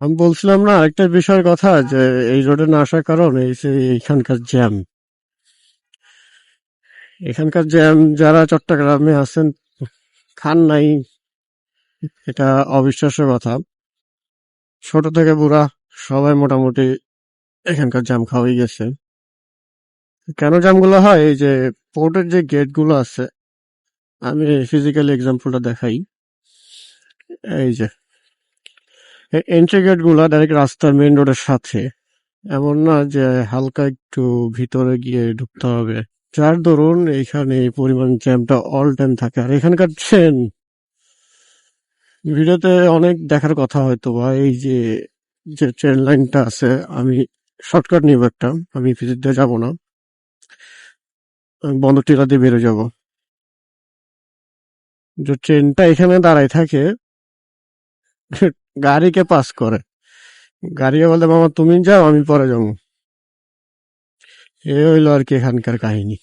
আমি বলছিলাম না একটা বিষয়ের কথা যে এই রোডে না আসার কারণ এই যে এখানকার জ্যাম। এখানকার জ্যাম যারা চট্টগ্রামে আছেন খান নাই, এটা অবিশ্বাস্য কথা। ছোট থেকে বুড়া সবাই মোটামুটি এখানকার জ্যাম খাওয়াই গেছে। কেন জ্যামগুলো হয়? এই যে পোর্টের যে গেট গুলো আছে, আমি ফিজিক্যালি এক্সাম্পলটা দেখাই। এই যে এন্ট্রি গেট গুলা ডাইরেক্ট রাস্তার মেইন রোডের সাথে, এমন না যে হালকা একটু ভিতরে গিয়ে ঢুকতে হবে, যার দরুন এইখানে এই পরিমাণ জ্যামটা অল টাইম থাকে। আর এখানকার ট্রেন ভিডিওতে অনেক দেখার কথা হয়তো, বা এই যে যে ট্রেন লাইনটা আছে, আমি শর্টকাট নিব একটা, আমি ভিজিট দিয়ে যাবো না, আমি বন্ধ টিলা দিয়ে বেরো যাব। যে ট্রেনটা এখানে দাঁড়ায় থাকে, গাড়িকে পাস করে, গাড়িকে বলতে মামা তুমি যাও আমি পরে যাবো। এ হইলো আর কি এখানকার কাহিনী।